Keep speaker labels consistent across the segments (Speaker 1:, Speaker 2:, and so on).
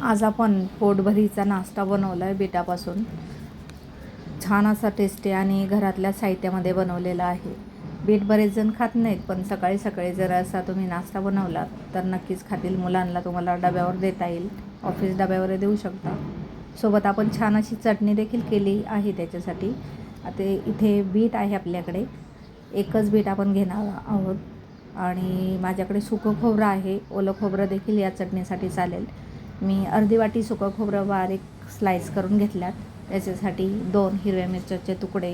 Speaker 1: आज आपण पोटभरीचा नाश्ता बनवला आहे बीटापासून. छान असा टेस्टी आणि घरातल्या साहित्यामध्ये बनवलेला आहे. बीट बरेच जण खात नाहीत, पण सकाळी सकाळी जर असा तुम्ही नाश्ता बनवलात तर नक्कीच खातील. मुलांना तुम्हाला डब्यावर देता येईल, ऑफिस डब्यावर देऊ शकता. सोबत आपण छान अशी चटणी देखील केली आहे त्याच्यासाठी. आता इथे बीट आहे आपल्याकडे, एकच बीट आपण घेणार आहोत. आणि माझ्याकडे सुकं खोबरं आहे, ओलं खोबरं देखील या चटणीसाठी चालेल. मी अर्धी वाटी सुकं खोबरं बारीक स्लाईस करून घेतल्यात. त्याच्यासाठी 2 हिरव्या मिरच्याचे तुकडे,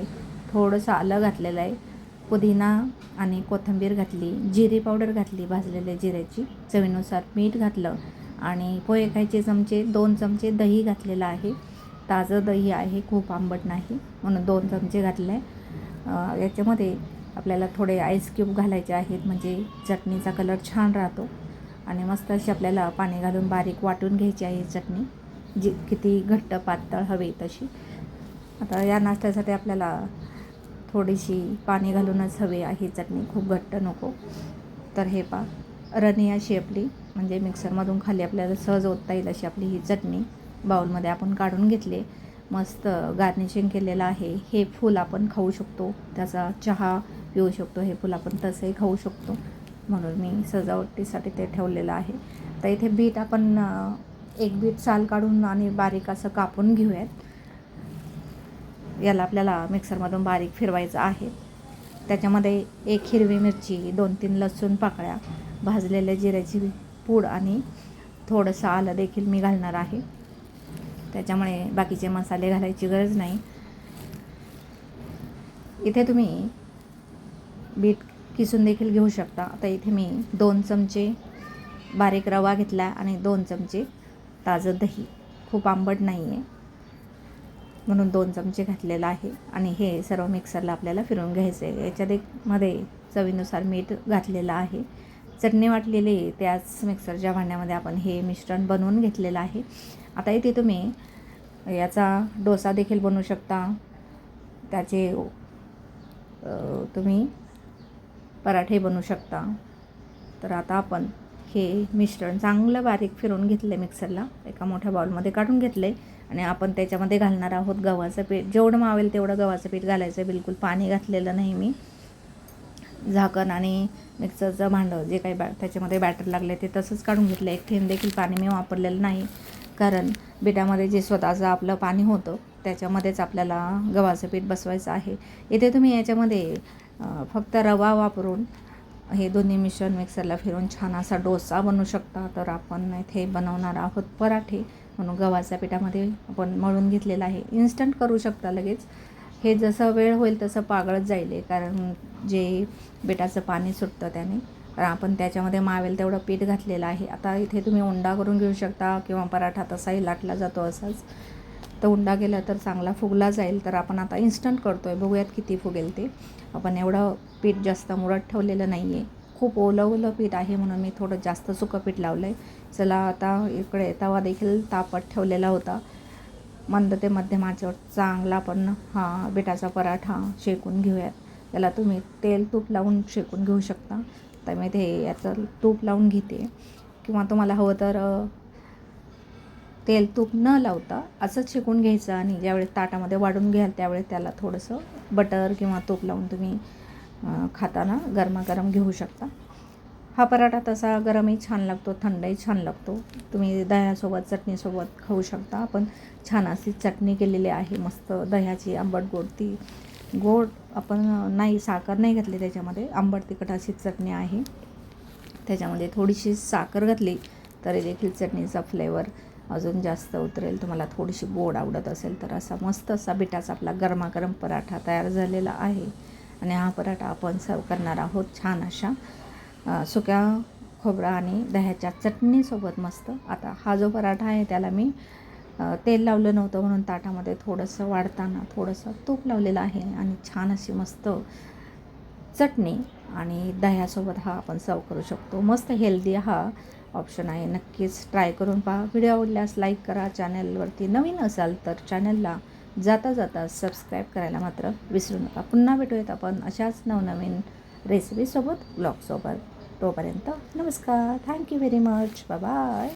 Speaker 1: थोडंसं आलं घातलेलं आहे, पुदिना आणि कोथिंबीर घातली, जिरे पावडर घातली भाजलेल्या जिऱ्याची, चवीनुसार मीठ घातलं आणि पोहे खायचे चमचे 2 चमचे दही घातलेलं आहे. ताजं दही आहे, खूप आंबट नाही म्हणून 2 चमचे घातले आहे. याच्यामध्ये आपल्याला थोडे आईस क्यूब घालायचे आहेत, म्हणजे चटणीचा कलर छान राहतो. आणि मस्त अशी आपल्याला पाणी घालून बारीक वाटून घ्यायची आहे चटणी, जी किती घट्ट पातळ हवी तशी. आता या नाश्त्यासाठी आपल्याला थोडीशी पाणी घालूनच हवी आहे चटणी, खूप घट्ट नको. तर हे रणी अशी आपली, म्हणजे मिक्सरमधून खाली आपल्याला सहज ओतता येईल अशी आपली ही चटणी बाउलमध्ये आपण काढून घेतली. मस्त गार्निशिंग केलेलं आहे. हे फूल आपण खाऊ शकतो, त्याचा चहा पिऊ शकतो. हे फूल आपण तसंही खाऊ शकतो, म्हणून मी सजावटीसाठी ते ठेवलेलं आहे. तर इथे बीट आपण एक बीट साल काढून आणि बारीक असं कापून घेऊयात. याला आपल्याला मिक्सरमधून बारीक फिरवायचं आहे. त्याच्यामध्ये 1 हिरवी मिरची, 2-3 लसूण पाकळ्या, भाजलेल्या जिऱ्याची पूड आणि थोडंसं आलं देखील मी घालणार आहे. त्याच्यामुळे बाकीचे मसाले घालायची गरज नाही. इथे तुम्ही बीट किसून देखील घेऊ शकता. आता इथे मी 2 चमचे बारीक रवा घेतला आणि 2 चमचे ताजं दही, खूप आंबट नाही आहे म्हणून 2 चमचे घातलेलं आहे. आणि हे सर्व मिक्सरला आपल्याला फिरवून घ्यायचं आहे. याच्यामध्ये चवीनुसार मीठ घातलेलं आहे. चटणी वाटलेली त्याच मिक्सरच्या भांड्यामध्ये आपण हे मिश्रण बनवून घेतलेलं आहे. आता इथे तुम्ही याचा डोसा देखील बनवू शकता, त्याचे तुम्ही पराठे बनवू शकता. तर आता आपण हे मिश्रण चांगलं बारीक फिरवून घेतलं आहे मिक्सरला, एका मोठ्या बाउलमध्ये काढून घेतलं आहे. आणि आपण त्याच्यामध्ये घालणार आहोत गव्हाचं पीठ. जेवढं मावेल तेवढं गव्हाचं पीठ घालायचं, बिलकुल पाणी घातलेलं नाही मी. झाकण आणि मिक्सरचं भांडं जे काही त्याच्यामध्ये बॅटर लागले ते तसंच काढून घेतलं. एक थेंब देखील पाणी मी वापरलेलं नाही, कारण बिटामध्ये जे स्वतःचं आपलं पाणी होतं त्याच्यामध्येच आपल्याला गव्हाचं पीठ बसवायचं आहे. इथे तुम्ही याच्यामध्ये फक्त रवा वापरून हे दोन्ही मिश्रण मिक्सरला फिरवून छान असा डोसा बनवू शकता. तर आपण इथे बनवणार आहोत पराठे, म्हणून गव्हाच्या पिठामध्ये आपण मळून घेतलेलं आहे. इन्स्टंट करू शकता लगेच. हे जसं वेळ होईल तसं पागळत जाईल, कारण जे बिटाचं पाणी सुटतं त्याने. तर आपण त्याच्यामध्ये मावेल तेवढं पीठ घातलेलं आहे. आता इथे तुम्ही उंडा करून घेऊ शकता किंवा पराठा तसाही लाटला जातो असाच. तर उंडा केला तर चांगला फुगला जाईल. तर आपण आता इन्स्टंट करतो आहे, बघूयात किती फुगेल ते. आपण एवढं पीठ जास्त मुरत ठेवलेलं नाही आहे, खूप ओलं पीठ आहे म्हणून मी थोडं जास्त सुकं पीठ लावलं आहे. चला आता इकडे तवा देखील तापत ठेवलेला होता. मंद ते मध्यम आचेवर चांगला आपण हा बिटाचा पराठा शेकून घेऊयात. त्याला तुम्ही तेल तूप लावून शेकून घेऊ शकता. तर मी ते याचं तूप लावून घेते, किंवा तुम्हाला हवं तर तेल तूप न लावता असंच शेकून घ्यायचं. आणि ज्यावेळी ताटामध्ये वाढून घ्याल त्यावेळी त्याला थोडंसं बटर किंवा तूप लावून तुम्ही खाताना गरमागरम घेऊ शकता. हा पराठा तसा गरमही छान लागतो, थंडही छान लागतो. तुम्ही दह्यासोबत चटणीसोबत खाऊ शकता. आपण छान अशी चटणी केलेली आहे मस्त दह्याची, आंबट गोड. ती गोड आपण नाही, साखर नाही घातली त्याच्यामध्ये, आंबट तिखट अशी चटणी आहे. त्याच्यामध्ये थोडीशी साखर घातली तरी देखील चटणीचा फ्लेवर अजून जास्त उतरेल. तुम्हाला थोडीशी गोड आवडत असेल तर असा मस्त असा बिटाचा आपला गरमागरम पराठा तयार झालेला आहे. आणि हा पराठा आपण सर्व करणार आहोत छान अशा सुक्या खोबरा आणि दह्याच्या चटणीसोबत मस्त. आता हा जो पराठा आहे त्याला मी तेल लावलं नव्हतं म्हणून ताटामध्ये थोडंसं वाढताना थोडंसं तूप लावलेलं आहे. आणि छान अशी मस्त चटणी आणि दह्यासोबत हा आपण सर्व करू शकतो. मस्त हेल्दी हा ऑप्शन आहे, नक्कीच ट्राय करून पहा. व्हिडिओ आवडल्यास लाईक करा. चॅनलवरती नवीन असाल तर चॅनलला जाता जाता सबस्क्राईब करायला मात्र विसरू नका. पुन्हा भेटूयात आपण अशाच नवनवीन रेसिपीसोबत, ब्लॉगसोबत. तोपर्यंत नमस्कार. Thank you very much. Bye bye.